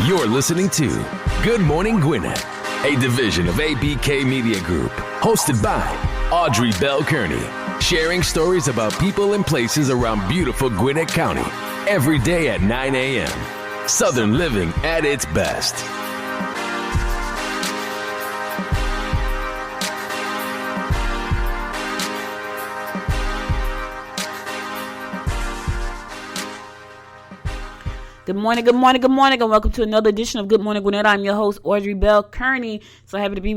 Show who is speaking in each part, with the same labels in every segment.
Speaker 1: You're listening to Good Morning Gwinnett, a division of ABK Media Group, hosted by Audrey Bell Kearney, sharing stories about people and places around beautiful Gwinnett County every day at 9 a.m. Southern living at its best.
Speaker 2: Good morning, and welcome to another edition of Good Morning Gwinnett. I'm your host, Audrey Bell Kearney. So happy to be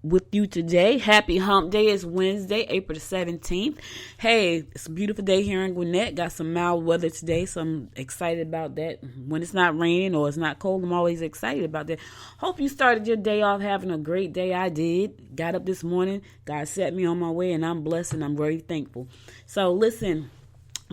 Speaker 2: with you today. Happy Hump Day. It's Wednesday, April the 17th. Hey, it's a beautiful day here in Gwinnett. Got some mild weather today, so I'm excited about that. When it's not raining or it's not cold, I'm always excited about that. Hope you started your day off having a great day. I did. Got up this morning. God set me on my way, and I'm blessed, and I'm very thankful. So listen.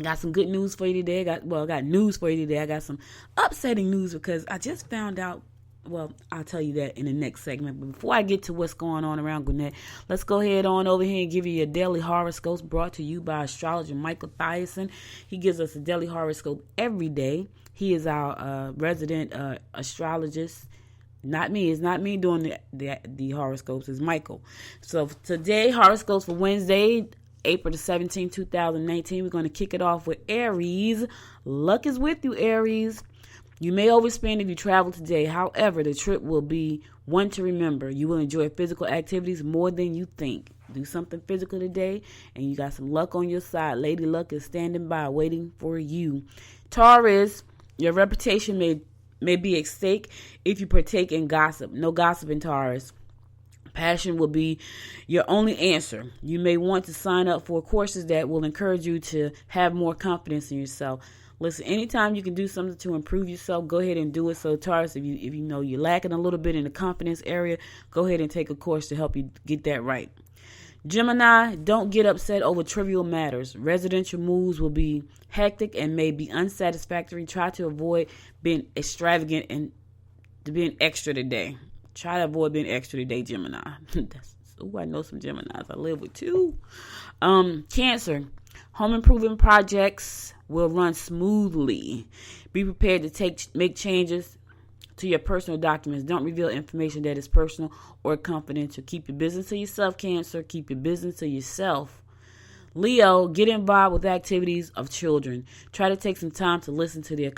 Speaker 2: Got some good news for you today. I got news for you today. I got some upsetting news because I just found out. Well, I'll tell you that in the next segment. But before I get to what's going on around Gwinnett, let's go ahead on over here and give you your daily horoscopes brought to you by astrologer Michael Thiason. He gives us a daily horoscope every day. He is our resident astrologist. Not me. It's not me doing the horoscopes. It's Michael. So today, horoscopes for Wednesday, April the 17th, 2019. We're going to kick it off with Aries. Luck is with you, Aries. You may overspend if you travel today. However, the trip will be one to remember. You will enjoy physical activities more than you think. Do something physical today, and you got some luck on your side. Lady Luck is standing by, waiting for you. Taurus, your reputation may be at stake if you partake in gossip. No gossip in Taurus. Passion will be your only answer. You may want to sign up for courses that will encourage you to have more confidence in yourself. Listen, anytime you can do something to improve yourself, go ahead and do it. So Taurus, if you know you're lacking a little bit in the confidence area, go ahead and take a course to help you get that right. Gemini, don't get upset over trivial matters. Residential moves will be hectic and may be unsatisfactory. Try to avoid being extravagant and being extra today. Try to avoid being extra today, Gemini. I know some Geminis. I live with two. Cancer. Home improvement projects will run smoothly. Be prepared to make changes to your personal documents. Don't reveal information that is personal or confidential. Keep your business to yourself, Cancer. Keep your business to yourself. Leo, get involved with activities of children. Try to take some time to listen to their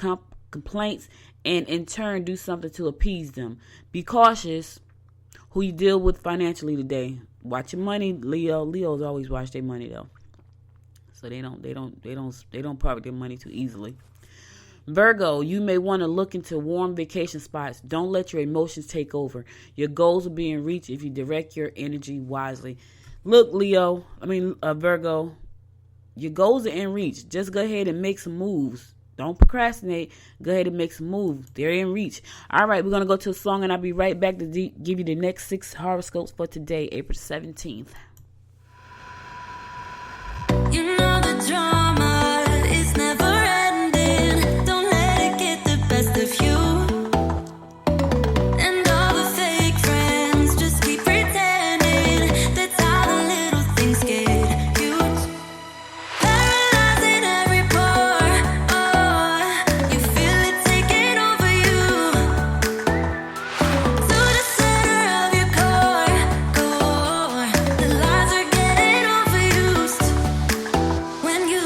Speaker 2: complaints and in turn do something to appease them. Be cautious who you deal with financially today. Watch your money, Leo. Leos always watch their money though, so they don't part with their money too easily. Virgo, you may want to look into warm vacation spots. Don't let your emotions take over. Your goals will be in reach if you direct your energy wisely. Look, Virgo, your goals are in reach. Just go ahead and make some moves. Don't procrastinate. Go ahead and make some moves. They're in reach. All right, we're going to go to a song, and I'll be right back to give you the next 6 horoscopes for today, April 17th.
Speaker 3: You know the drama is never ending. Don't let it get the best of you. And all the fake friends just keep pretending. That's how the little things get huge. Paralyzing every pore. Oh, you feel it taking over you. To the center of your core. The lies are getting overused. When you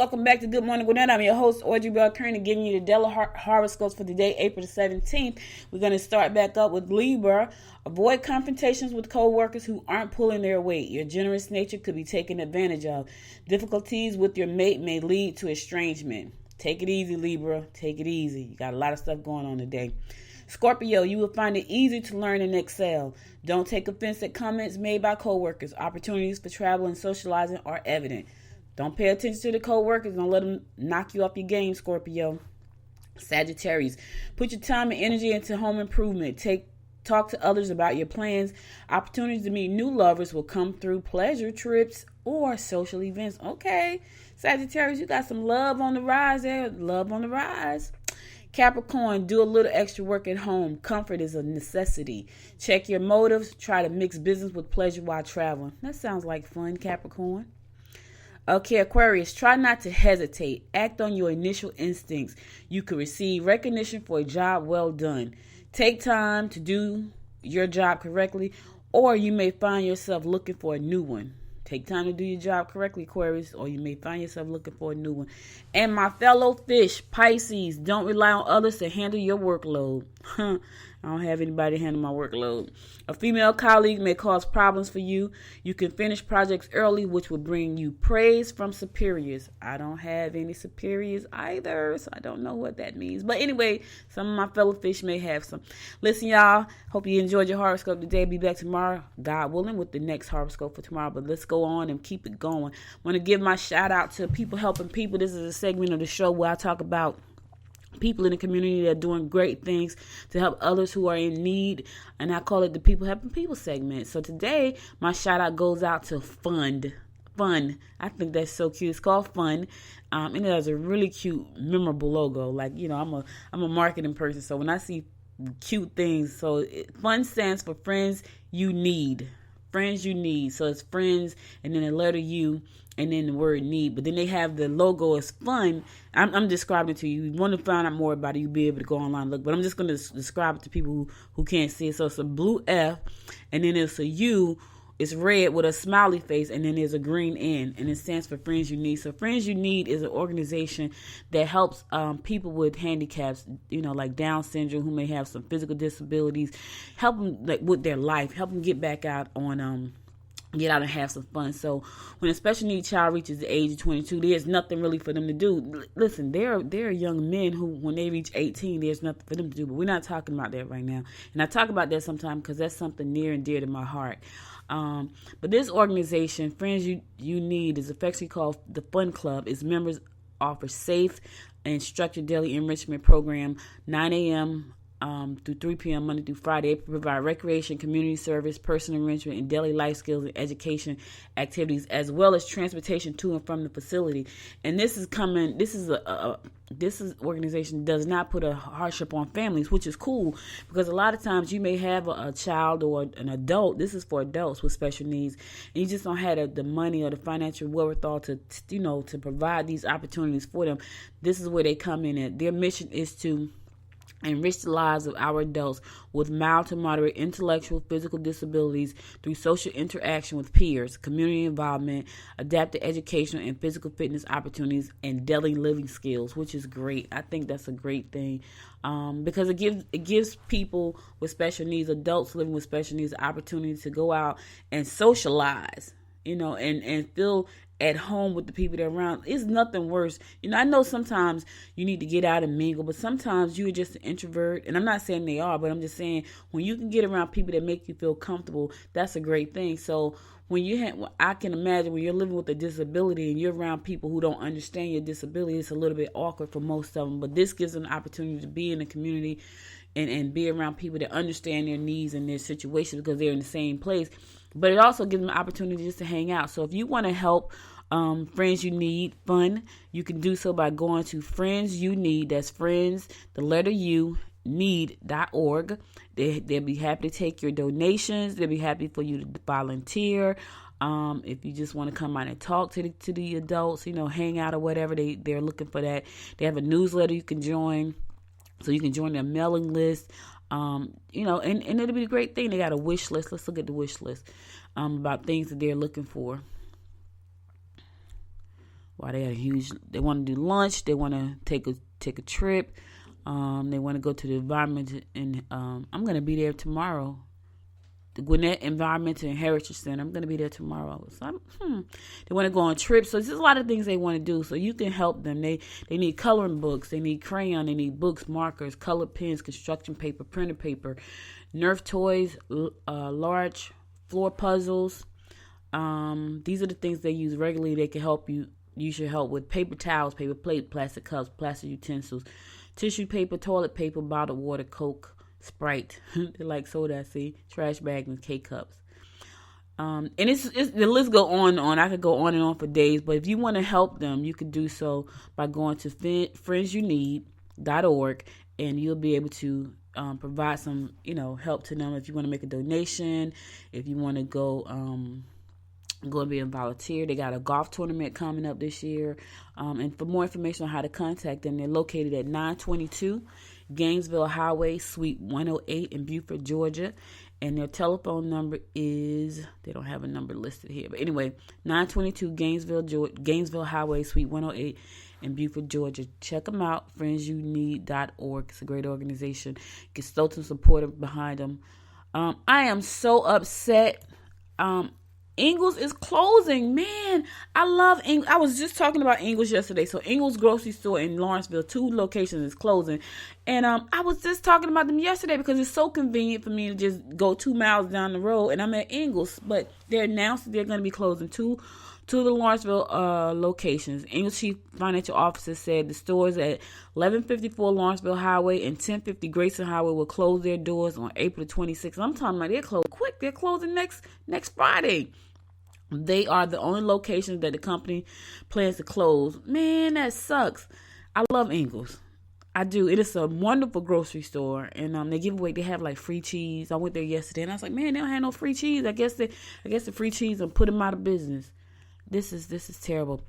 Speaker 2: welcome back to Good Morning Gwinnett. I'm your host, Audrey Bell Kearney, giving you the daily horoscopes for the day, April the 17th. We're going to start back up with Libra. Avoid confrontations with co-workers who aren't pulling their weight. Your generous nature could be taken advantage of. Difficulties with your mate may lead to estrangement. Take it easy, Libra. Take it easy. You got a lot of stuff going on today. Scorpio, you will find it easy to learn and excel. Don't take offense at comments made by co-workers. Opportunities for travel and socializing are evident. Don't pay attention to the co-workers. Don't let them knock you off your game, Scorpio. Sagittarius, put your time and energy into home improvement. Talk to others about your plans. Opportunities to meet new lovers will come through pleasure trips or social events. Okay, Sagittarius, you got some love on the rise there. Love on the rise. Capricorn, do a little extra work at home. Comfort is a necessity. Check your motives. Try to mix business with pleasure while traveling. That sounds like fun, Capricorn. Okay, Aquarius, try not to hesitate. Act on your initial instincts. You could receive recognition for a job well done. Take time to do your job correctly, or you may find yourself looking for a new one. Take time to do your job correctly, Aquarius, or you may find yourself looking for a new one. And my fellow fish, Pisces, don't rely on others to handle your workload. I don't have anybody to handle my workload. A female colleague may cause problems for you. You can finish projects early, which will bring you praise from superiors. I don't have any superiors either, so I don't know what that means. But anyway, some of my fellow fish may have some. Listen, y'all, hope you enjoyed your horoscope today. Be back tomorrow, God willing, with the next horoscope for tomorrow. But let's go on and keep it going. I want to give my shout out to People Helping People. This is a segment of the show where I talk about people in the community that are doing great things to help others who are in need, and I call it the People Helping People segment. So today, my shout out goes out to Fund. I think that's so cute. It's called Fun, and it has a really cute, memorable logo. Like, you know, I'm a marketing person, so when I see cute things, Fun stands for Friends You Need. Friends You Need. So it's friends, and then the letter U, and then the word need. But then they have the logo as fun. I'm describing it to you. If you want to find out more about it, you'll be able to go online and look. But I'm just going to describe it to people who can't see it. So it's a blue F, and then it's a U. It's red with a smiley face, and then there's a green N, and it stands for Friends You Need. So Friends You Need is an organization that helps people with handicaps, you know, like Down syndrome, who may have some physical disabilities, help them like with their life, help them get back out on get out and have some fun. So when a special needs child reaches the age of 22, there's nothing really for them to do. Listen, there are young men who, when they reach 18, there's nothing for them to do. But we're not talking about that right now. And I talk about that sometimes because that's something near and dear to my heart. But this organization, Friends You Need, is affectionately called the Fun Club. Its members offer safe and structured daily enrichment program, 9 a.m. Through 3 p.m. Monday through Friday. They provide recreation, community service, personal enrichment, and daily life skills and education activities, as well as transportation to and from the facility. And this organization does not put a hardship on families, which is cool, because a lot of times you may have a child or an adult. This is for adults with special needs, and you just don't have the money or the financial wherewithal to provide these opportunities for them. This is where they come in at. Their mission is to enrich the lives of our adults with mild to moderate intellectual, physical disabilities through social interaction with peers, community involvement, adaptive educational and physical fitness opportunities, and daily living skills, which is great. I think that's a great thing because it gives people with special needs, adults living with special needs, the opportunity to go out and socialize, and feel at home with the people that are around. It's nothing worse. I know sometimes you need to get out and mingle, but sometimes you're just an introvert. And I'm not saying they are, but I'm just saying when you can get around people that make you feel comfortable, that's a great thing. So I can imagine when you're living with a disability and you're around people who don't understand your disability, it's a little bit awkward for most of them. But this gives them an opportunity to be in the community and be around people that understand their needs and their situations because they're in the same place. But it also gives them an opportunity just to hang out. So if you want to help Friends You Need Fun, you can do so by going to Friends You Need. That's friends, the letter U, need.org. They'll be happy to take your donations. They'll be happy for you to volunteer. If you just want to come out and talk to the adults, hang out or whatever, they're looking for that. They have a newsletter you can join. So you can join their mailing list, and it'll be a great thing. They got a wish list. Let's look at the wish list about things that they're looking for. Wow, they want to do lunch. They want to take a trip. They want to go to the environment, and I'm going to be there tomorrow. The Gwinnett Environmental and Heritage Center. I'm going to be there tomorrow. So they want to go on trips. So there's a lot of things they want to do. So you can help them. They need coloring books. They need crayon. They need books, markers, colored pens, construction paper, printer paper, Nerf toys, large floor puzzles. These are the things they use regularly. They can help you. You should help with paper towels, paper plate, plastic cups, plastic utensils, tissue paper, toilet paper, bottled water, Coke, Sprite. They like soda, I see. Trash bags and K-cups. And it's the list go on and on. I could go on and on for days. But if you want to help them, you could do so by going to friendsyouneed.org, and you'll be able to provide some, help to them. If you want to make a donation, if you want to go and be a volunteer. They got a golf tournament coming up this year. And for more information on how to contact them, they're located at 922 Gainesville Highway, Suite 108 in Beaufort, Georgia. And their telephone number is, they don't have a number listed here. But anyway, 922 Gainesville Highway, Suite 108 in Beaufort, Georgia. Check them out, friendsyouneed.org. It's a great organization. Get some support behind them. I am so upset. Ingles is closing. Man, I love Ingles. I was just talking about Ingles yesterday. So Ingles grocery store in Lawrenceville, 2 locations is closing. And I was just talking about them yesterday because it's so convenient for me to just go 2 miles down the road and I'm at Ingles. But they announced that they're going to be closing two of the Lawrenceville locations. Ingles Chief Financial Officer said the stores at 1154 Lawrenceville Highway and 1050 Grayson Highway will close their doors on April 26th. I'm talking about they're closing quick. They're closing next Friday. They are the only locations that the company plans to close. Man, that sucks. I love Ingles. I do. It is a wonderful grocery store, and they have like free cheese. I went there yesterday, and I was like, man, they don't have no free cheese. I guess the free cheese will put them out of business. This is terrible.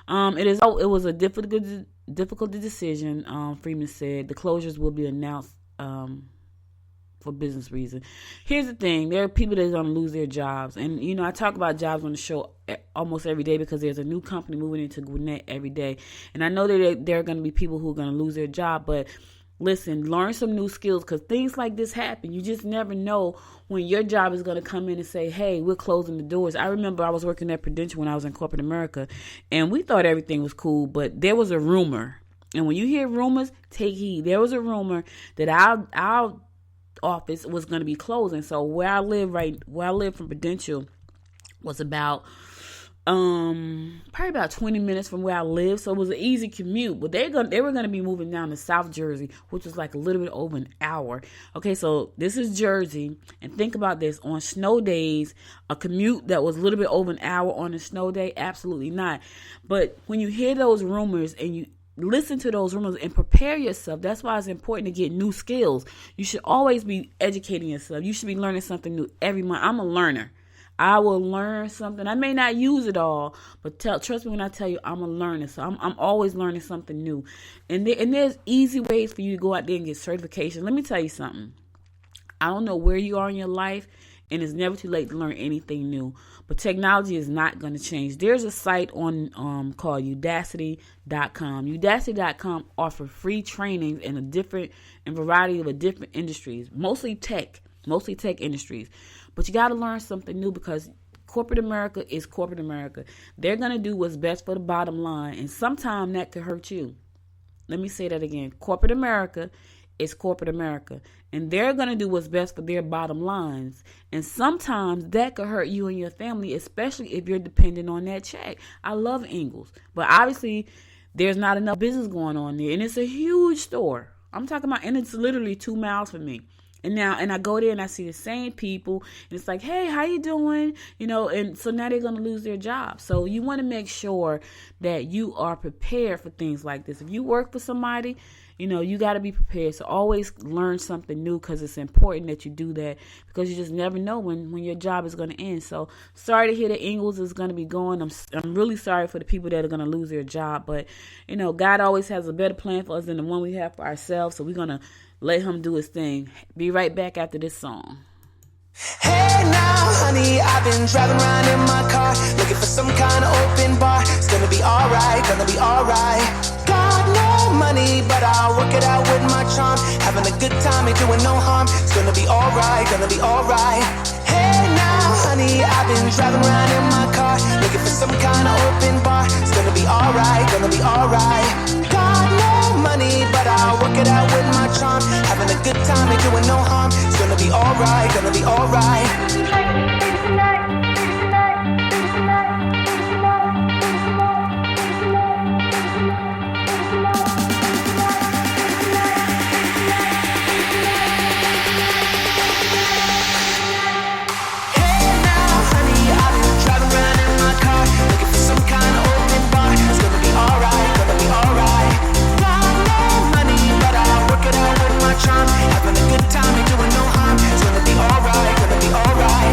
Speaker 2: It was a difficult decision. Freeman said the closures will be announced for business reasons. Here's the thing. There are people that are going to lose their jobs. And, I talk about jobs on the show almost every day because there's a new company moving into Gwinnett every day. And I know that there are going to be people who are going to lose their job. But listen, learn some new skills because things like this happen. You just never know when your job is going to come in and say, hey, we're closing the doors. I remember I was working at Prudential when I was in corporate America. And we thought everything was cool. But there was a rumor. And when you hear rumors, take heed. There was a rumor that our office was going to be closing. So where I live from Prudential was about probably about 20 minutes from where I live. So it was an easy commute. But they were going to be moving down to South Jersey, which was like a little bit over an hour. Okay, so this is Jersey. And think about this. On snow days, a commute that was a little bit over an hour on a snow day, absolutely not. But when you hear those rumors and you listen to those rumors and prepare yourself. That's why it's important to get new skills. You should always be educating yourself. You should be learning something new every month. I'm a learner. I will learn something. I may not use it all, but trust me when I tell you I'm a learner. So I'm always learning something new. And there's easy ways for you to go out there and get certification. Let me tell you something. I don't know where you are in your life, and it's never too late to learn anything new. But technology is not going to change. There's a site on called Udacity.com. Udacity.com offers free trainings in a variety of different industries, mostly tech industries. But you got to learn something new because corporate America is corporate America. They're going to do what's best for the bottom line, and sometimes that could hurt you. Let me say that again. Corporate America is corporate America, and they're going to do what's best for their bottom lines. And sometimes that could hurt you and your family, especially if you're dependent on that check. I love Ingles, but obviously there's not enough business going on there, and it's a huge store. I'm talking about, and it's literally 2 miles from me. And I go there and I see the same people, and it's like, hey, how you doing? And so now they're going to lose their job. So you want to make sure that you are prepared for things like this. If you work for somebody, you got to be prepared. So always learn something new because it's important that you do that because you just never know when your job is going to end. So sorry to hear that Ingles is going to be going. I'm really sorry for the people that are going to lose their job. But, God always has a better plan for us than the one we have for ourselves. So we're going to let him do his thing. Be right back after this song.
Speaker 4: Hey now, honey, I've been driving around in my car, looking for some kind of open bar. It's gonna be alright, gonna be alright. Got no money, but I'll work it out with my charm. Having a good time, ain't doing no harm. It's gonna be alright, gonna be alright. Hey now, honey, I've been driving around in my car, looking for some kind of open bar. It's gonna be alright, gonna be alright. Got no money, but I'll work it out with my charm. Having a good time, ain't doing no harm. It's gonna be alright, gonna be alright. Having a good time, ain't doing no harm. It's gonna be alright, gonna be alright. Hey now, honey, I've been driving around in my car, looking for some kind of open bar. It's gonna be alright, gonna be alright. Got no money, but I'll work it out with my charm. Having a good time, ain't doing no harm. It's gonna be alright, gonna be alright.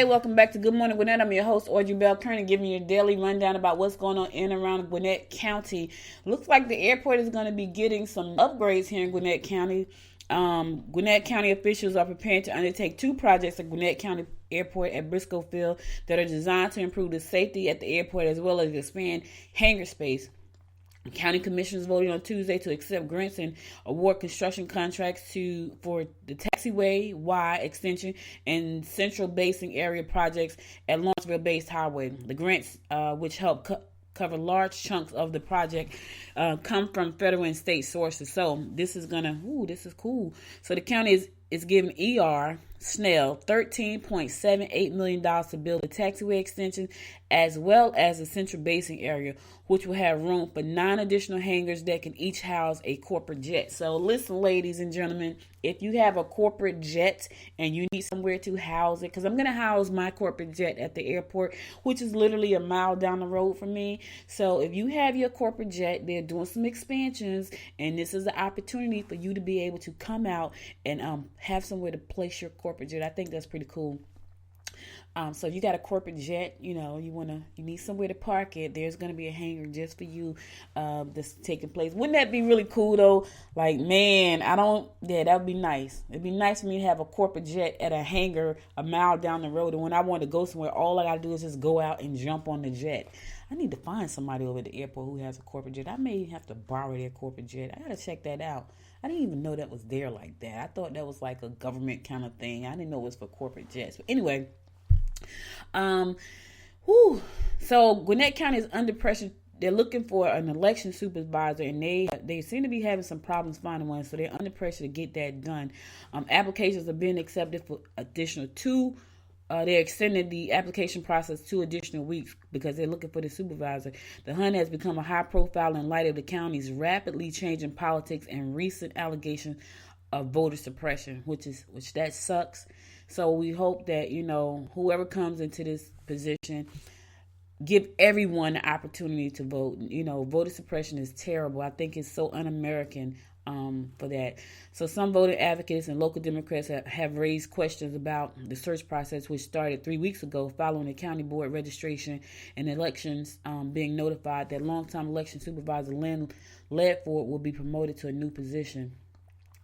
Speaker 2: Welcome back to Good Morning Gwinnett. I'm your host, Audrey Bell Kearney, giving you a daily rundown about what's going on in and around Gwinnett County. Looks like the airport is going to be getting some upgrades here in Gwinnett County. Gwinnett County officials are preparing to undertake 2 projects at Gwinnett County Airport at Briscoe Field that are designed to improve the safety at the airport as well as expand hangar space. County commissioners voted on Tuesday to accept grants and award construction contracts for the taxiway Y extension and central basing area projects at Lawrenceville Highway. The grants, which help cover large chunks of the project, come from federal and state sources. So this is cool. So the county is giving ER Snell $13.78 million to build a taxiway extension as well as a central basing area, which will have room for 9 additional hangars that can each house a corporate jet. So listen, ladies and gentlemen, if you have a corporate jet and you need somewhere to house it, because I'm going to house my corporate jet at the airport, which is literally a mile down the road from me. So if you have your corporate jet, they're doing some expansions, and this is the opportunity for you to be able to come out and have somewhere to place your corporate jet. I think that's pretty cool. So if you got a corporate jet, you need somewhere to park it. There's going to be a hangar just for you that's taking place. Wouldn't that be really cool though? Like, man, that would be nice. It'd be nice for me to have a corporate jet at a hangar a mile down the road. And when I want to go somewhere, all I got to do is just go out and jump on the jet. I need to find somebody over at the airport who has a corporate jet. I may have to borrow their corporate jet. I got to check that out. I didn't even know that was there like that. I thought that was like a government kind of thing. I didn't know it was for corporate jets. But anyway, so Gwinnett County is under pressure. They're looking for an election supervisor, and they seem to be having some problems finding one. So they're under pressure to get that done. Applications are being accepted for additional 2. They extended the application process 2 additional weeks because they're looking for the supervisor. The hunt has become a high profile in light of the county's rapidly changing politics and recent allegations of voter suppression, which that sucks. So we hope that, whoever comes into this position, give everyone the opportunity to vote. Voter suppression is terrible. I think it's so un-American for that. So some voter advocates and local Democrats have raised questions about the search process, which started 3 weeks ago following the county board registration and elections being notified that longtime election supervisor Lynn Ledford will be promoted to a new position.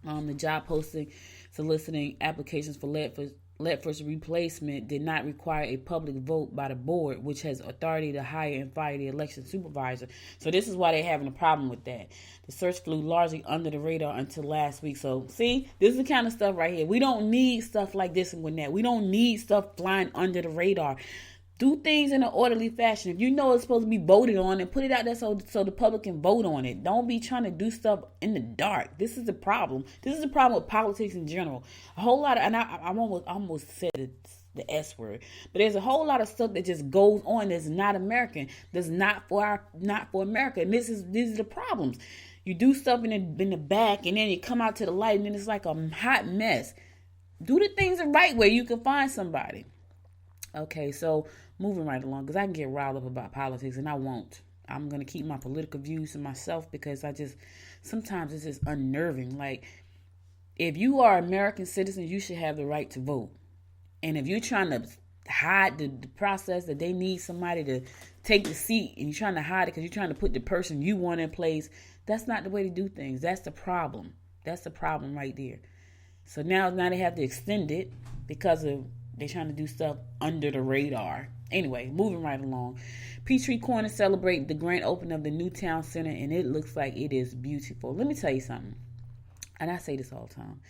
Speaker 2: The job posting soliciting applications for Ledford's replacement did not require a public vote by the board, which has authority to hire and fire the election supervisor. So this is why they're having a problem with that. The search flew largely under the radar until last week. So see, this is the kind of stuff right here. We don't need stuff like this and Gwinnett. We don't need stuff flying under the radar. Do things in an orderly fashion. If you know it's supposed to be voted on, and put it out there so the public can vote on it. Don't be trying to do stuff in the dark. This is the problem. This is the problem with politics in general. A whole lot of, and I almost said the S word, but there's a whole lot of stuff that just goes on that's not American. That's not for America. And these are the problems. You do stuff in the back, and then you come out to the light, and then it's like a hot mess. Do the things the right way. You can find somebody. Okay, so moving right along, because I can get riled up about politics, and I won't. I'm going to keep my political views to myself because sometimes it's just unnerving. Like, if you are an American citizen, you should have the right to vote. And if you're trying to hide the process that they need somebody to take the seat, and you're trying to hide it because you're trying to put the person you want in place, that's not the way to do things. That's the problem. That's the problem right there. So now they have to extend it because they're trying to do stuff under the radar. Anyway, moving right along. Peachtree Corner celebrate the grand opening of the new town center, and it looks like it is beautiful. Let me tell you something, and I say this all the time.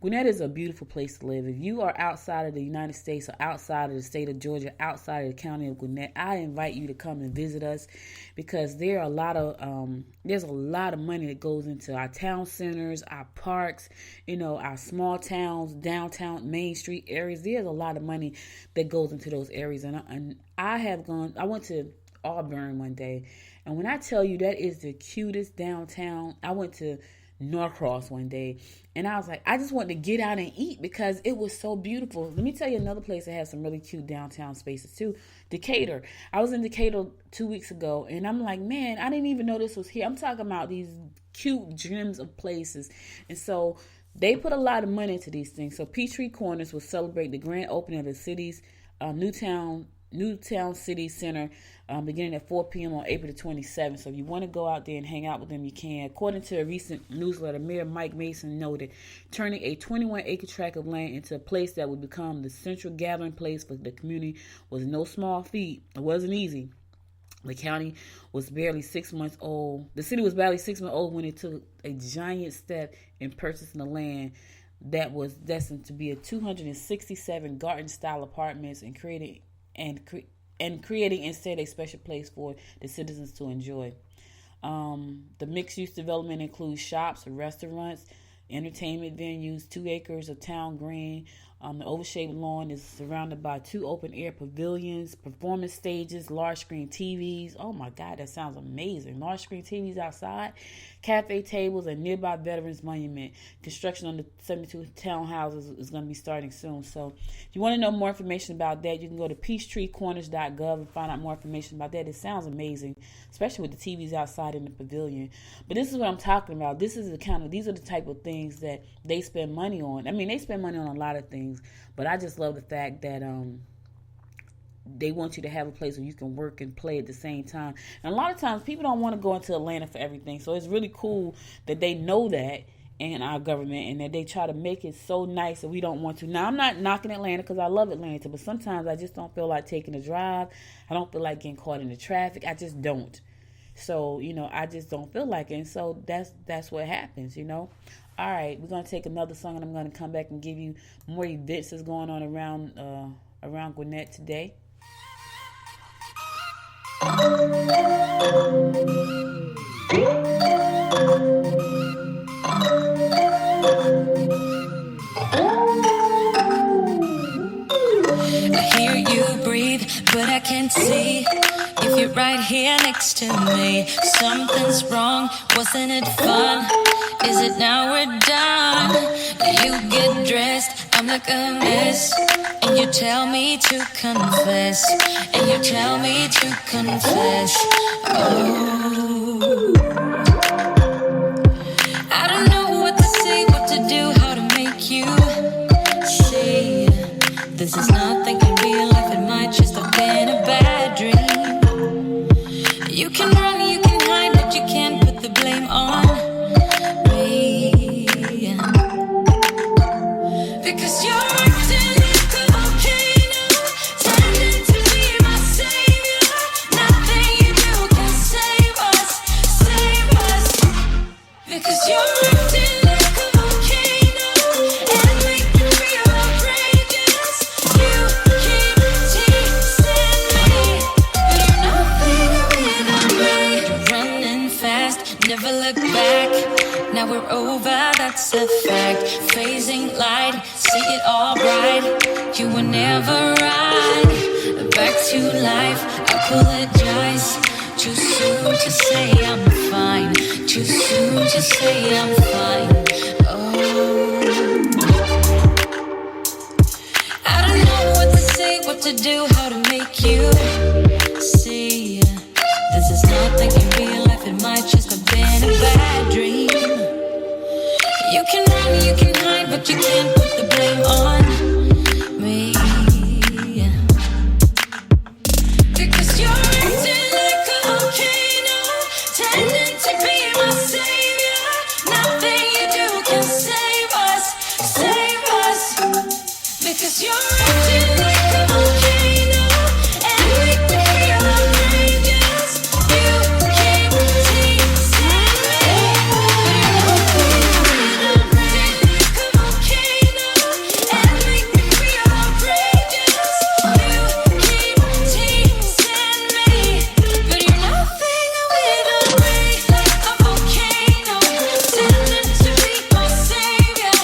Speaker 2: Gwinnett is a beautiful place to live. If you are outside of the United States or outside of the state of Georgia, outside of the county of Gwinnett, I invite you to come and visit us because there's a lot of money that goes into our town centers, our parks, our small towns, downtown, Main Street areas. There's a lot of money that goes into those areas. And I went to Auburn one day, and when I tell you that is the cutest downtown, I went to Norcross one day, and I was like, I just wanted to get out and eat because it was so beautiful. Let me tell you another place that has some really cute downtown spaces too, Decatur. I was in Decatur 2 weeks ago, and I'm like, man, I didn't even know this was here. I'm talking about these cute gems of places. And so they put a lot of money into these things. So Peachtree Corners will celebrate the grand opening of the city's Newtown City Center beginning at 4 p.m. on April the 27th. So if you want to go out there and hang out with them, you can. According to a recent newsletter, Mayor Mike Mason noted turning a 21-acre tract of land into a place that would become the central gathering place for the community was no small feat. It wasn't easy. The county was barely 6 months old. The city was barely 6 months old when it took a giant step in purchasing the land that was destined to be a 267 garden-style apartments and creating instead a special place for the citizens to enjoy. The mixed-use development includes shops, restaurants, entertainment venues, 2 acres of town green. The oval-shaped lawn is surrounded by 2 open-air pavilions, performance stages, large-screen TVs. Oh, my God, that sounds amazing. Large-screen TVs outside, cafe tables, and nearby Veterans Monument. Construction on the 72 townhouses is going to be starting soon. So if you want to know more information about that, you can go to peachtreecorners.gov and find out more information about that. It sounds amazing, especially with the TVs outside in the pavilion. But this is what I'm talking about. These are the type of things that they spend money on. I mean, they spend money on a lot of things, but I just love the fact that they want you to have a place where you can work and play at the same time. And a lot of times people don't want to go into Atlanta for everything. So it's really cool that they know that in our government and that they try to make it so nice that we don't want to. Now, I'm not knocking Atlanta because I love Atlanta, but sometimes I just don't feel like taking a drive. I don't feel like getting caught in the traffic. I just don't. So, I just don't feel like it. And so that's what happens, All right, we're going to take another song and I'm going to come back and give you more events that's going on around Gwinnett today.
Speaker 3: I hear you breathe, but I can't see if you're right here next to me. Something's wrong, wasn't it fun? Is it now we're done? You get dressed, I'm like a mess, and you tell me to confess, and you tell me to confess. Oh, I don't know what to say, what to do, how to make you see. This is nothing in real life, it might just have been a bad dream. You can run, you can hide, but you can't put the blame on me. Because you're acting like a volcano, tending to be my savior. Nothing you do can save us. Because you're acting like a volcano and make me feel outrageous. You keep teasing me, but you're nothing without me. You're running fast, never look back. Now we're over, that's a fact. Phasing light, see it all bright. You were never right. Back to life, I apologize. Too soon to say I'm fine. Too soon to say I'm fine. Oh, I don't know what to say, what to do, how to make you see. This is nothing in real life, it might just have been a bad dream. You can run, you can hide, but you can't put the blame on me. Because you're acting like a volcano, tending to be my savior. Nothing you do can save us. Because you're acting like a volcano and make me feel outrageous. You keep teasing me, but you're nothing like a volcano and make me feel outrageous. You keep teasing me, but you're nothing without me. Like a volcano, tending to be my savior.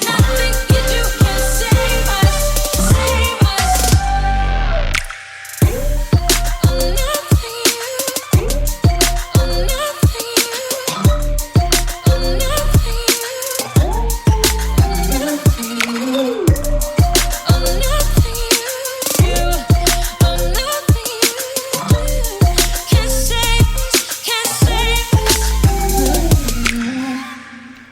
Speaker 3: Nothing you do can save us. I'm nothing you. I'm nothing you. I'm nothing you. I'm nothing you. I'm nothing you. I'm nothing you. Can't save us. Can't save us.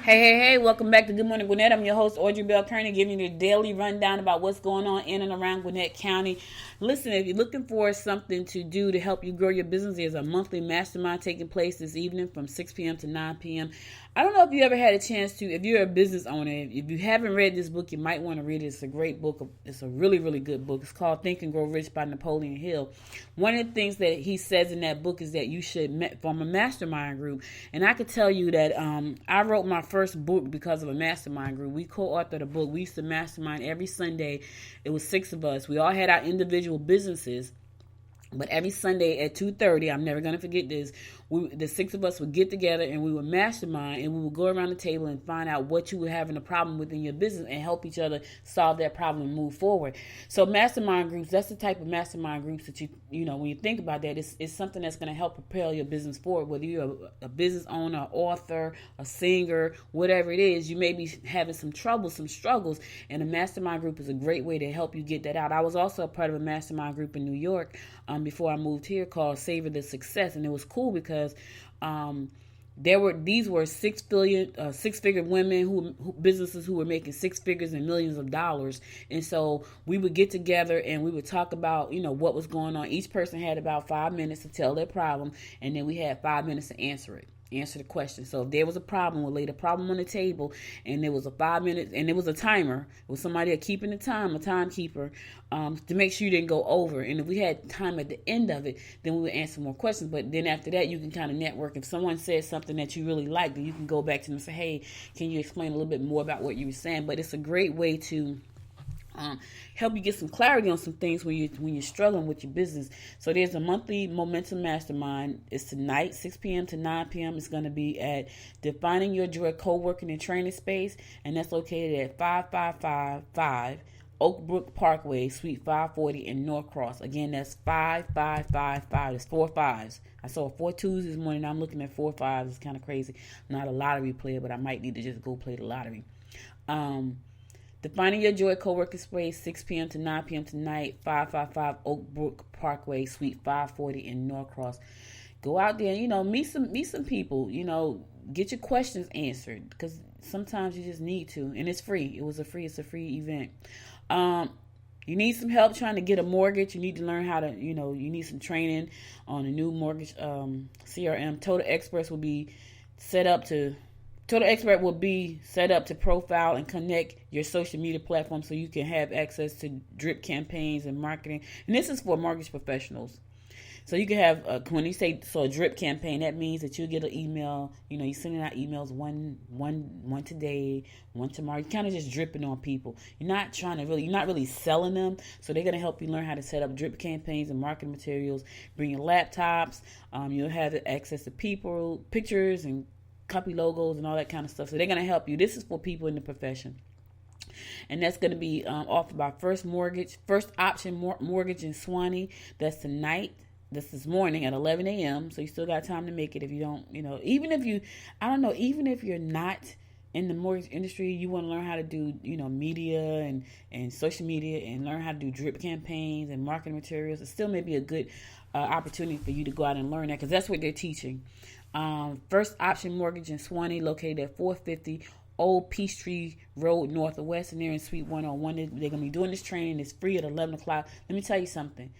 Speaker 2: Hey, welcome back to Good Morning Gwinnett. I'm your host, Audrey Bell Kearney, giving you the daily rundown about what's going on in and around Gwinnett County. Listen, if you're looking for something to do to help you grow your business, there's a monthly mastermind taking place this evening from 6 p.m. to 9 p.m. I don't know if you ever had a chance to, if you're a business owner, if you haven't read this book, you might want to read it. It's a great book. It's a really, really good book. It's called Think and Grow Rich by Napoleon Hill. One of the things that he says in that book is that you should form a mastermind group. And I could tell you that I wrote my first book because of a mastermind group. We co-authored a book. We used to mastermind every Sunday. It was 6 of us. We all had our individual businesses. But every Sunday at 2:30, I'm never going to forget this, the 6 of us would get together and we would mastermind, and we would go around the table and find out what you were having a problem with in your business and help each other solve that problem and move forward. So mastermind groups, that's the type of mastermind groups that you know, when you think about that, it's something that's going to help propel your business forward. Whether you're a business owner, author, a singer, whatever it is, you may be having some trouble, some struggles, and a mastermind group is a great way to help you get that out. I was also a part of a mastermind group in New York before I moved here called Savor the Success, and it was cool because these were six-figure women who businesses who were making six figures and millions of dollars. And so we would get together and we would talk about, what was going on. Each person had about 5 minutes to tell their problem, and then we had 5 minutes to answer the question. So if there was a problem, we'll lay the problem on the table, and there was a 5 minutes, and there was a timer with somebody keeping the time, a timekeeper, to make sure you didn't go over. And if we had time at the end of it, then we would answer more questions. But then after that, you can kind of network. If someone says something that you really like, then you can go back to them and say, hey, can you explain a little bit more about what you were saying? But it's a great way to help you get some clarity on some things when you're struggling with your business. So there's a monthly Momentum Mastermind. It's tonight, 6 p.m. to 9 p.m. It's going to be at Defining Your Joy Co-working and Training Space, and that's located at 5555 Oak Brook Parkway, Suite 540 in Norcross. Again, that's 5555. It's 4 5s. I saw 4 2s this morning. I'm looking at 4 5s. It's kind of crazy. I'm not a lottery player, but I might need to just go play the lottery. Defining Your Joy Co-working Space, 6 p.m. to 9 p.m. tonight, 555 Oak Brook Parkway, Suite 540 in Norcross. Go out there and, meet some people, get your questions answered, because sometimes you just need to, and it's free. It's a free event. You need some help trying to get a mortgage. You need to learn how to, you need some training on a new mortgage CRM. Total Expert will be set up to profile and connect your social media platform so you can have access to drip campaigns and marketing. And this is for mortgage professionals. So you can have, when you say, a drip campaign, that means that you get an email, you're sending out emails, one today, one tomorrow. You're kind of just dripping on people. You're not really selling them. So they're going to help you learn how to set up drip campaigns and marketing materials. Bring your laptops. You'll have access to pictures and company logos and all that kind of stuff. So they're going to help you. This is for people in the profession. And that's going to be offered by First Option Mortgage in Swanee. That's tonight. This morning at 11 a.m. So you still got time to make it if you don't, even if you're not in the mortgage industry, you want to learn how to do, media and social media and learn how to do drip campaigns and marketing materials. It still may be a good opportunity for you to go out and learn that, because that's what they're teaching. First Option Mortgage in Swanee, located at 450 Old Peachtree Road, North of West, and they're in Suite 101. They're going to be doing this training. It's free at 11 o'clock. Let me tell you something.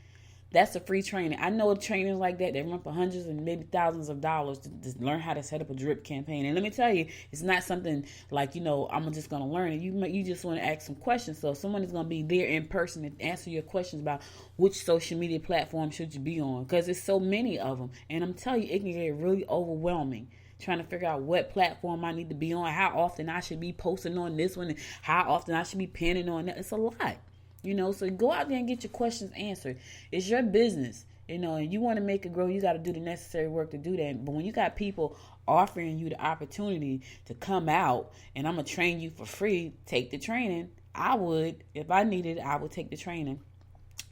Speaker 2: That's a free training. I know trainings like that run for hundreds and maybe thousands of dollars to learn how to set up a drip campaign. And let me tell you, it's not something like, I'm just going to learn it. You just want to ask some questions. So someone is going to be there in person to answer your questions about which social media platform should you be on, because there's so many of them. And I'm telling you, it can get really overwhelming trying to figure out what platform I need to be on, how often I should be posting on this one, and how often I should be pinning on that. It's a lot. So go out there and get your questions answered. It's your business, and you want to make it grow. You got to do the necessary work to do that. But when you got people offering you the opportunity to come out and I'm going to train you for free, take the training. I would. If I needed it, I would take the training.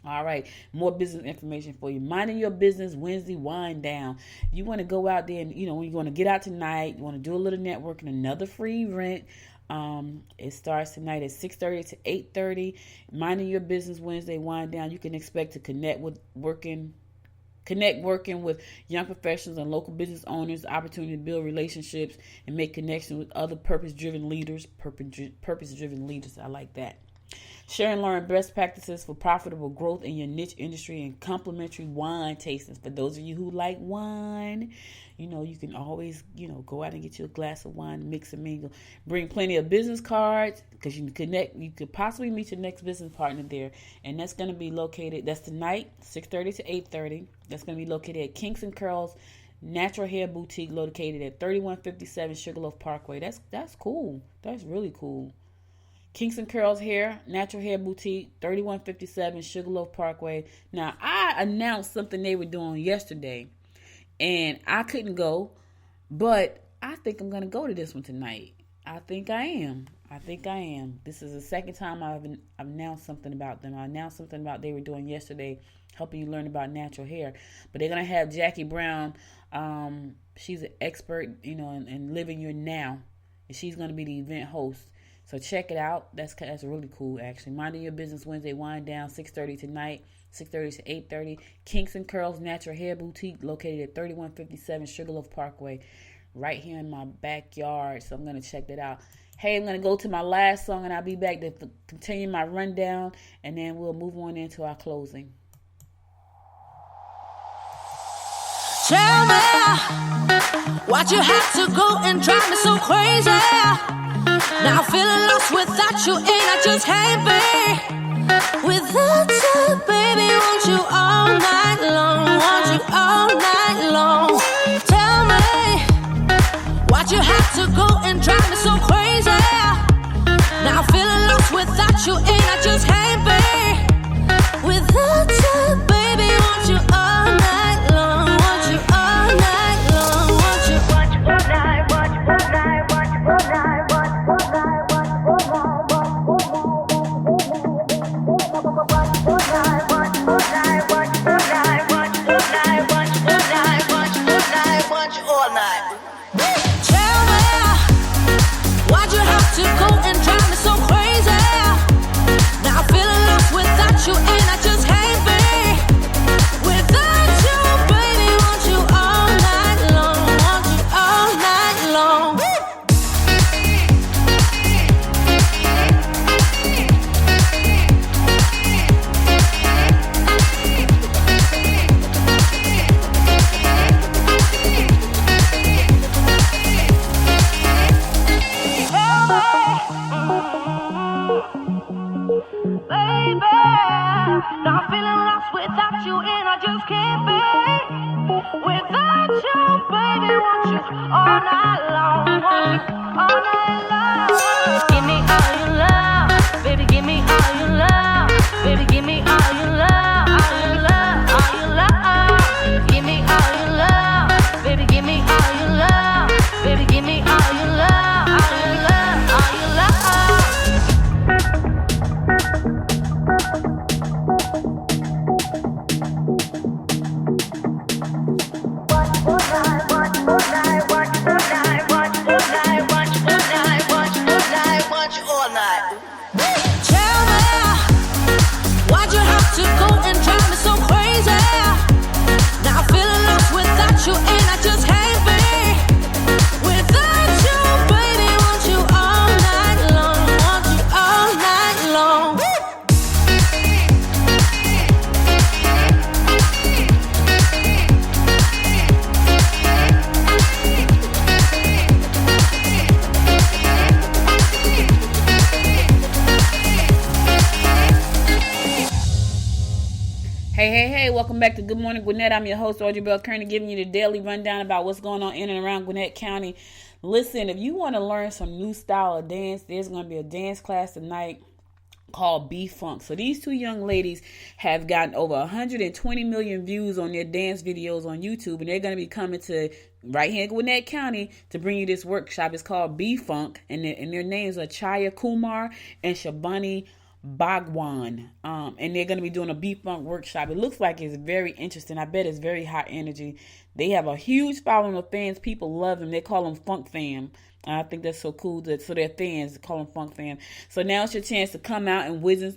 Speaker 2: All right. More business information for you. Minding Your Business Wednesday wind down. You want to go out there and, when you want to get out tonight, you want to do a little networking, another free rent. It starts tonight at 6:30 to 8:30. Minding Your Business Wednesday wind down. You can expect to connect working with young professionals and local business owners, opportunity to build relationships and make connections with other purpose-driven leaders. Purpose-driven leaders. I like that. Share and learn best practices for profitable growth in your niche industry and complimentary wine tastings. For those of you who like wine, you can always, go out and get you a glass of wine, mix and mingle. Bring plenty of business cards, because you could possibly meet your next business partner there. And that's going to be located, that's tonight, 6:30 to 8:30. That's going to be located at Kinks and Curls Natural Hair Boutique, located at 3157 Sugarloaf Parkway. That's cool. That's really cool. Kinks and Curls Hair, Natural Hair Boutique, 3157 Sugarloaf Parkway. Now, I announced something they were doing yesterday, and I couldn't go, but I think I'm going to go to this one tonight. I think I am. This is the second time I've announced something about them. I announced something about they were doing yesterday, helping you learn about natural hair. But they're going to have Jackie Brown. She's an expert, in living your now. And she's going to be the event host. So check it out. That's really cool, actually. Minding Your Business Wednesday wind down, 6:30 tonight, 6:30 to 8:30. Kinks and Curls Natural Hair Boutique, located at 3157 Sugarloaf Parkway. right here in my backyard. So I'm going to check that out. Hey, I'm going to go to my last song, and I'll be back to continue my rundown, and then we'll move on into our closing.
Speaker 3: Tell me why'd you have to go and drive me so crazy? Now I'm feeling lost without you, and I just can't be without you, baby. Want you all night long, want you all night long. Tell me why'd you have to go and drive me so crazy? Now I'm feeling lost without you, and I just can't be without you, baby. Want you all night long, want you all night long, want you all night, want you all night, want you all night, want you all night, want you all night, want you all night, want you all night, want you all night, want you all night, want you all night, want you all night, want you all night, want you all night. Tell me why'd you have to go and drive me so crazy? Now I'm feeling lost without you, and I just can't be without you, baby. Want you all night long, want you all night long. Baby, now I'm feeling lost without you, and I just can't be without you, baby. Want you all night long, want you all night long. Give me all your love, baby. Give me all your love, baby. Give me all your love, all your love, all your love. Give me all your love, baby. Give me all your love, baby. Give me all your love, all your love, all your love. Tell me, why'd you have to go and drive me so crazy? Now I'm feeling lost without you, and I just can't be without you, baby. Want you all night long, want you all night long.
Speaker 2: Hey, welcome back to Good Morning Gwinnett. I'm your host, Audrey Bell Kearney, giving you the daily rundown about what's going on in and around Gwinnett County. Listen, if you want to learn some new style of dance, there's going to be a dance class tonight called B-Funk. So these two young ladies have gotten over 120 million views on their dance videos on YouTube, and they're going to be coming to right here in Gwinnett County to bring you this workshop. It's called B-Funk, and their names are Chaya Kumar and Shabani Bhagwan, and they're going to be doing a B-Funk workshop. It looks like it's very interesting. I bet it's very high energy. They have a huge following of fans. People love them. They call them Funk Fam. I think that's so cool. So their fans call them Funk Fam. So now it's your chance to come out and witness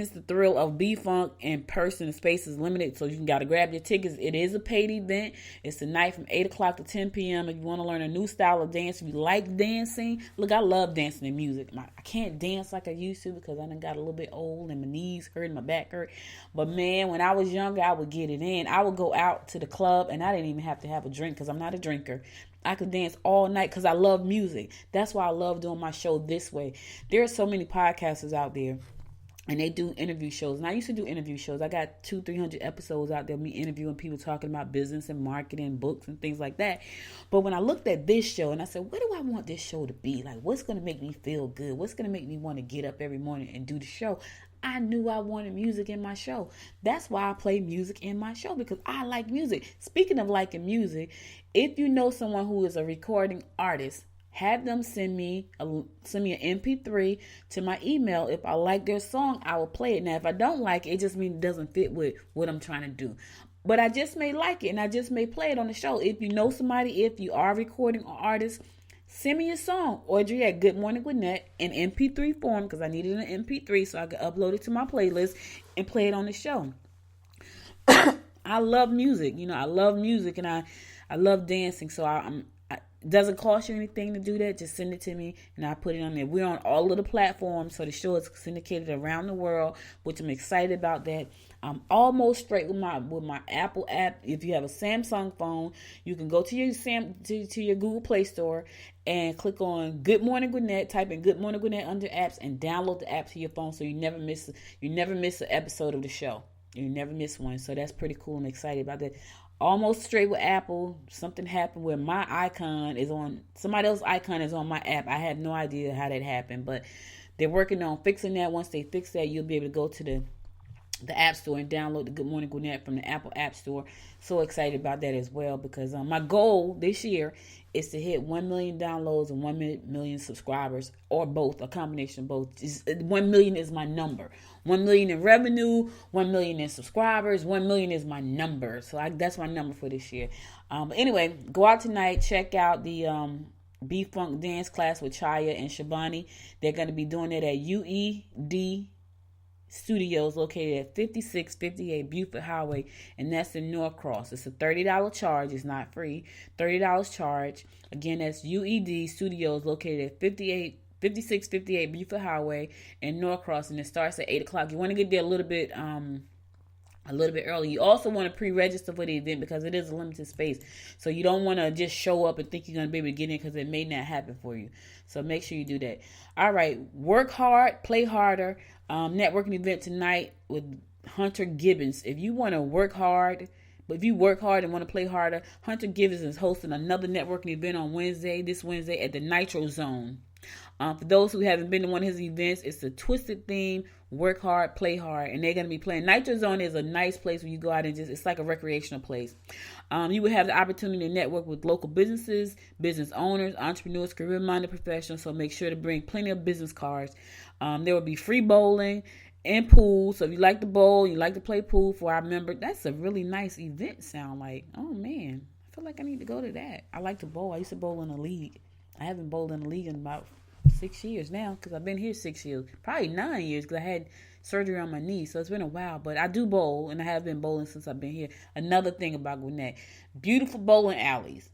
Speaker 2: the thrill of B-Funk in person. The space is limited, so you got to grab your tickets. It is a paid event. It's tonight from 8 o'clock to 10 p.m. If you want to learn a new style of dance, if you like dancing. Look, I love dancing and music. I can't dance like I used to because I done got a little bit old and my knees hurt and my back hurt. But man, when I was younger, I would get it in. I would go out to the club and I didn't even have to have a drink because I'm not a drinker. I could dance all night because I love music. That's why I love doing my show this way. There are so many podcasters out there, and they do interview shows. And I used to do interview shows. I got 200-300 episodes out there, me interviewing people talking about business and marketing, books and things like that. But when I looked at this show and I said, what do I want this show to be? Like, what's going to make me feel good? What's going to make me want to get up every morning and do the show? I knew I wanted music in my show. That's why I play music in my show, because I like music. Speaking of liking music, if you know someone who is a recording artist, have them send me an MP3 to my email. If I like their song, I will play it. Now, if I don't like it, it just means it doesn't fit with what I'm trying to do. But I just may like it, and I just may play it on the show. If you know somebody, if you are a recording artist, send me your song, Audrey at Good Morning Gwinnett, in MP3 form, because I needed an MP3 so I could upload it to my playlist and play it on the show. I love music. I love music, and I love dancing. So It doesn't cost you anything to do that. Just send it to me and I'll put it on there. We're on all of the platforms, so the show is syndicated around the world, which I'm excited about that. I'm almost straight with my Apple app. If you have a Samsung phone, you can go to your to your Google Play Store and click on Good Morning Gwinnett, type in Good Morning Gwinnett under apps, and download the app to your phone so you never miss an episode of the show. You never miss one. So that's pretty cool. I'm excited about that. Almost straight with Apple. Something happened where my icon is on, somebody else's icon is on my app. I had no idea how that happened, but they're working on fixing that. Once they fix that, you'll be able to go to the App Store and download the Good Morning Gwinnett from the Apple App Store. So excited about that as well, because my goal this year is to hit 1 million downloads and 1 million subscribers, or both, a combination of both. 1 million is my number. 1 million in revenue, 1 million in subscribers, 1 million is my number. So that's my number for this year. But anyway, go out tonight, check out the B-Funk dance class with Chaya and Shabani. They're going to be doing it at UED Studios, located at 5658 Buford Highway, and that's in Norcross. It's a $30 charge. It's not free. $30 charge. Again, that's UED Studios, located at 5658 Buford Highway in Norcross, and it starts at 8 o'clock. You want to get there a little bit early. You also want to pre-register for the event because it is a limited space. So you don't want to just show up and think you're going to be able to get in, because it may not happen for you. So make sure you do that. All right. Work hard, play harder. Networking event tonight with Hunter Gibbons. If you want to work hard, but if you work hard and want to play harder, Hunter Gibbons is hosting another networking event on this Wednesday at the Nitro Zone. For those who haven't been to one of his events, it's a twisted theme, work hard, play hard, and they're going to be playing. Nitro Zone is a nice place where you go out and it's like a recreational place. You will have the opportunity to network with local businesses, business owners, entrepreneurs, career-minded professionals, so make sure to bring plenty of business cards. There will be free bowling and pool, so if you like to bowl, you like to play pool for our member, that's a really nice event sound like. Oh man, I feel like I need to go to that. I like to bowl. I used to bowl in a league. I haven't bowled in a league in about 6 years now, because I've been here 6 years, probably 9 years, because I had surgery on my knee, so it's been a while. But I do bowl, and I have been bowling since I've been here. Another thing about Gwinnett, beautiful bowling alleys.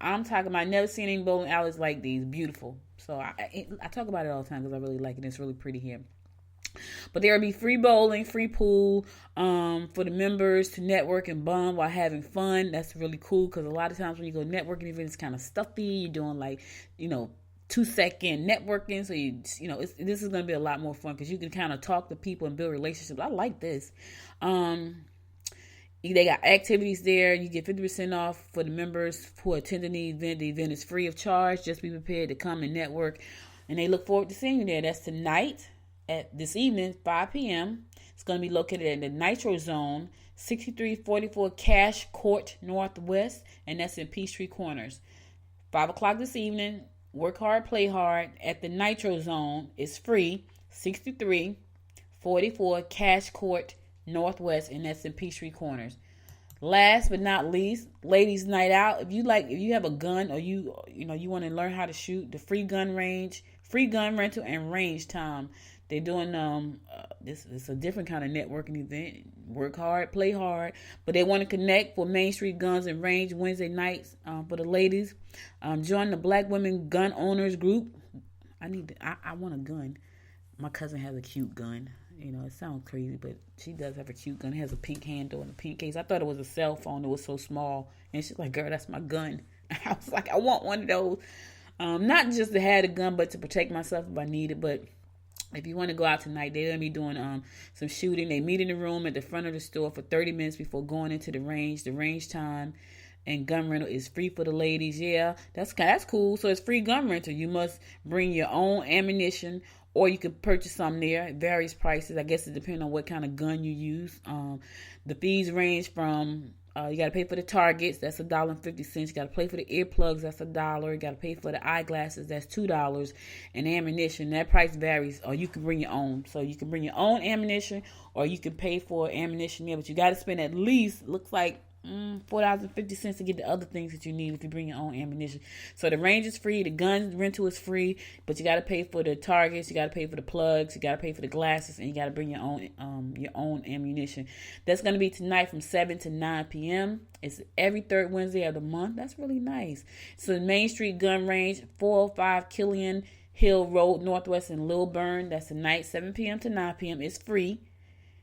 Speaker 2: I'm talking about, never seen any bowling alleys like these. Beautiful. So I talk about it all the time because I really like it. It's really pretty here. But there will be free bowling, free pool for the members to network and bond while having fun. That's really cool, because a lot of times when you go networking events, it's kind of stuffy. You're doing 2-second networking. So this is going to be a lot more fun, because you can kind of talk to people and build relationships. I like this. They got activities there. You get 50% off for the members who are attending the event. The event is free of charge. Just be prepared to come and network. And they look forward to seeing you there. That's tonight, this evening, 5 p.m. It's going to be located in the Nitro Zone, 6344 Cash Court Northwest, and that's in Peachtree Corners. 5 o'clock this evening. Work hard, play hard at the Nitro Zone. It's free, 6344 Cash Court Northwest, and that's in Peachtree Corners. Last but not least, ladies' night out. If you have a gun, or you want to learn how to shoot, the free gun rental and range time. They're doing this is a different kind of networking event. Work hard, play hard, but they want to connect for Main Street Guns and Range Wednesday nights for the ladies. Join the Black Women Gun Owners Group. I want a gun. My cousin has a cute gun. It sounds crazy, but she does have a cute gun. It has a pink handle and a pink case. I thought it was a cell phone. It was so small. And she's like, girl, that's my gun. I was like, I want one of those. Not just to have a gun, but to protect myself if I need it. But if you want to go out tonight, they're going to be doing some shooting. They meet in the room at the front of the store for 30 minutes before going into the range. The range time and gun rental is free for the ladies. Yeah, that's cool. So it's free gun rental. You must bring your own ammunition, or you can purchase some there at various prices. I guess it depends on what kind of gun you use. The fees range from, you got to pay for the targets, that's $1.50. You got to pay for the earplugs, that's $1. You got to pay for the eyeglasses, that's $2. And ammunition, that price varies, or you can bring your own. So you can bring your own ammunition, or you can pay for ammunition there. But you got to spend at least, looks like $4.50 to get the other things that you need if you bring your own ammunition. So the range is free, the gun rental is free, but you got to pay for the targets, you got to pay for the plugs, you got to pay for the glasses, and you got to bring your own ammunition. That's going to be tonight from 7 to 9 p.m. It's every third Wednesday of the month. That's really nice. So the Main Street Gun Range, 405 Killian Hill Road, Northwest in Lilburn. That's tonight, 7 p.m. to 9 p.m. It's free.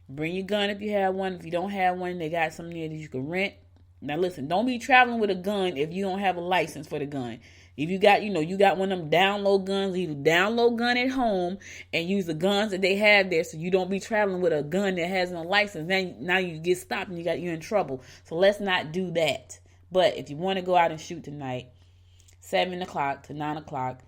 Speaker 2: Bring your gun if you have one. If you don't have one, they got something there that you can rent. Now listen, don't be traveling with a gun if you don't have a license for the gun. If you got, you got one of them download guns, leave a download gun at home and use the guns that they have there, so you don't be traveling with a gun that has no license. Then now you get stopped and you're in trouble. So let's not do that. But if you want to go out and shoot tonight, 7 o'clock to 9 o'clock,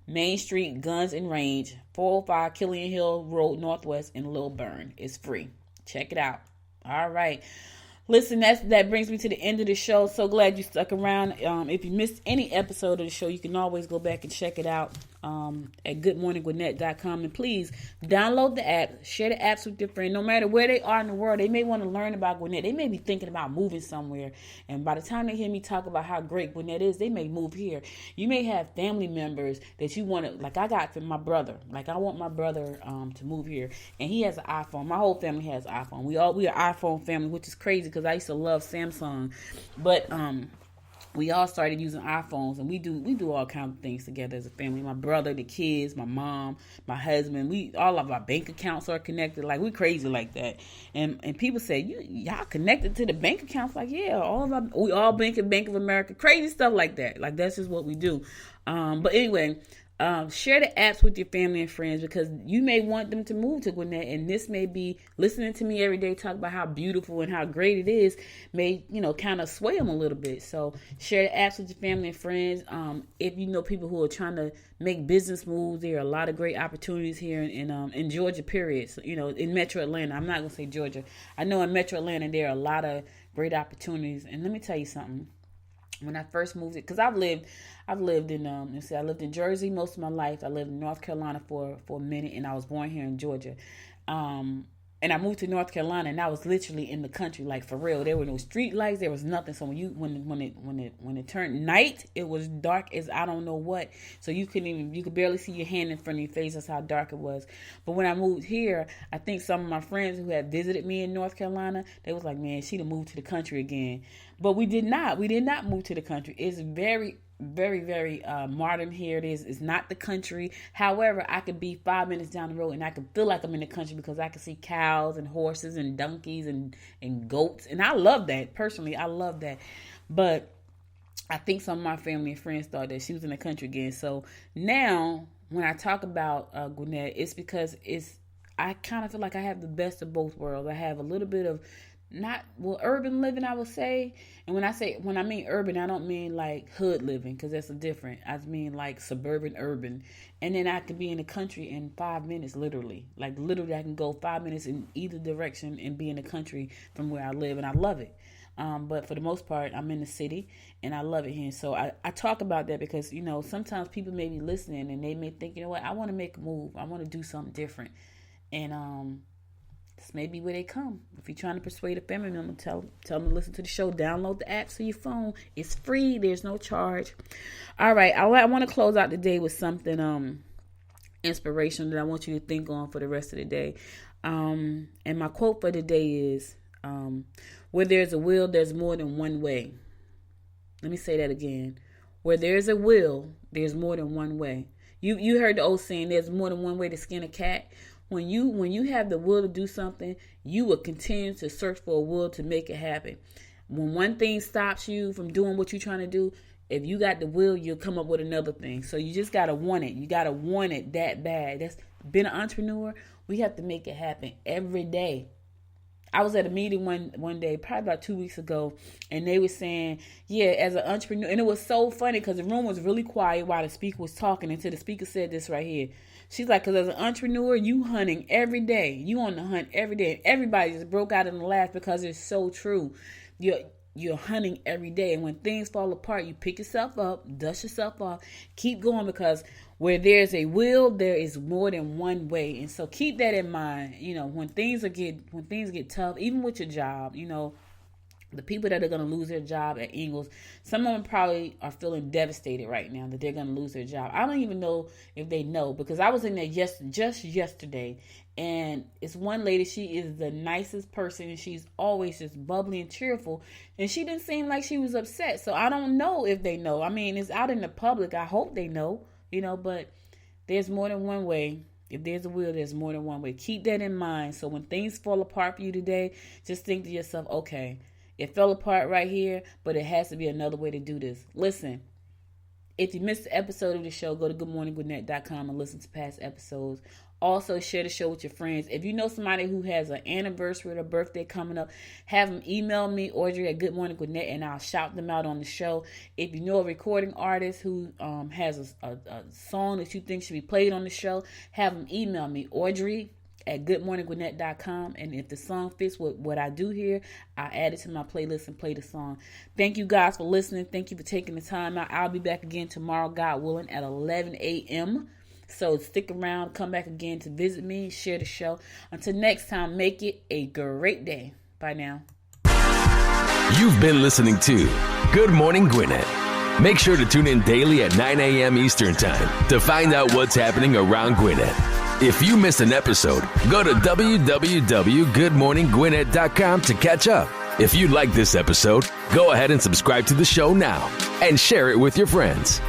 Speaker 2: Main Street Guns and Range, 405 Killian Hill Road, Northwest in Lilburn. It's free. Check it out. All right. Listen, that brings me to the end of the show. So glad you stuck around. If you missed any episode of the show, you can always go back and check it out at goodmorninggwinnett.com. And please download the app. Share the apps with your friends. No matter where they are in the world, they may want to learn about Gwinnett. They may be thinking about moving somewhere. And by the time they hear me talk about how great Gwinnett is, they may move here. You may have family members that you want to, like I got from my brother. Like I want my brother to move here. And he has an iPhone. My whole family has an iPhone. We are iPhone family, which is crazy because I used to love Samsung. But we all started using iPhones, and we do all kinds of things together as a family. My brother, the kids, my mom, my husband. All of our bank accounts are connected. Like we crazy like that. And people say, y'all connected to the bank accounts? Like, yeah, we all bank at Bank of America. Crazy stuff like that. Like that's just what we do. But anyway. Share the apps with your family and friends because you may want them to move to Gwinnett, and this may be listening to me every day talk about how beautiful and how great it is may, kind of sway them a little bit. So share the apps with your family and friends. If you know people who are trying to make business moves, there are a lot of great opportunities here in Georgia, period. So, in Metro Atlanta. I'm not going to say Georgia. I know in Metro Atlanta there are a lot of great opportunities. And let me tell you something. When I first moved it, because I've lived in I lived in Jersey most of my life. I lived in North Carolina for a minute, and I was born here in Georgia. And I moved to North Carolina, and I was literally in the country, like for real. There were no street lights, there was nothing. So when it turned night, it was dark as I don't know what. So you could barely see your hand in front of your face. That's how dark it was. But when I moved here, I think some of my friends who had visited me in North Carolina, they was like, man, she'd have moved to the country again. But we did not. We did not move to the country. It's very, very, very modern here. It is. It's not the country. However, I could be 5 minutes down the road and I could feel like I'm in the country because I can see cows and horses and donkeys and goats. And I love that. Personally, I love that. But I think some of my family and friends thought that she was in the country again. So now when I talk about Gwinnett, it's because I kind of feel like I have the best of both worlds. I have a little bit of urban living, I would say. And when I mean urban, I don't mean like hood living, because that's different. I mean like suburban urban. And then I could be in the country in 5 minutes, literally. Like literally I can go 5 minutes in either direction and be in the country from where I live, and I love it. But for the most part, I'm in the city and I love it here. So I talk about that because, sometimes people may be listening and they may think, you know what, I want to make a move. I want to do something different. And this may be where they come. If you're trying to persuade a family member, tell them to listen to the show. Download the apps to your phone. It's free. There's no charge. All right. I want to close out the day with something inspirational that I want you to think on for the rest of the day. And my quote for the day is, where there's a will, there's more than one way. Let me say that again. Where there's a will, there's more than one way. You heard the old saying, there's more than one way to skin a cat. When you have the will to do something, you will continue to search for a will to make it happen. When one thing stops you from doing what you're trying to do, if you got the will, you'll come up with another thing. So you just got to want it. You got to want it that bad. That's been an entrepreneur. We have to make it happen every day. I was at a meeting one day, probably about 2 weeks ago, and they were saying, yeah, as an entrepreneur, and it was so funny because the room was really quiet while the speaker was talking until the speaker said this right here. She's like, because as an entrepreneur, you hunting every day. You on the hunt every day. And everybody just broke out in the laugh because it's so true. You're hunting every day. And when things fall apart, you pick yourself up, dust yourself off, keep going, because where there's a will, there is more than one way. And so keep that in mind. When things get tough, even with your job, the people that are going to lose their job at Ingles, some of them probably are feeling devastated right now that they're going to lose their job. I don't even know if they know, because I was in there just yesterday, and it's one lady, she is the nicest person, and she's always just bubbly and cheerful, and she didn't seem like she was upset. So I don't know if they know. I mean, it's out in the public. I hope they know, but there's more than one way. If there's a will, there's more than one way. Keep that in mind. So when things fall apart for you today, just think to yourself, okay, it fell apart right here, but it has to be another way to do this. Listen, if you missed the episode of the show, go to goodmorninggwinnett.com and listen to past episodes. Also, share the show with your friends. If you know somebody who has an anniversary or a birthday coming up, have them email me, Audrey at Good Morning Gwinnett, and I'll shout them out on the show. If you know a recording artist who has a song that you think should be played on the show, have them email me, Audrey at goodmorninggwinnett.com, and if the song fits with what I do here, I add it to my playlist and play the song. Thank you guys for listening. Thank you for taking the time out. I'll be back again tomorrow, God willing, at 11 a.m. So stick around, come back again to visit me, share the show. Until next time, make it a great day. Bye now.
Speaker 1: You've been listening to Good Morning Gwinnett. Make sure to tune in daily at 9 a.m. Eastern Time to find out what's happening around Gwinnett. If you missed an episode, go to www.goodmorninggwinnett.com to catch up. If you like this episode, go ahead and subscribe to the show now and share it with your friends.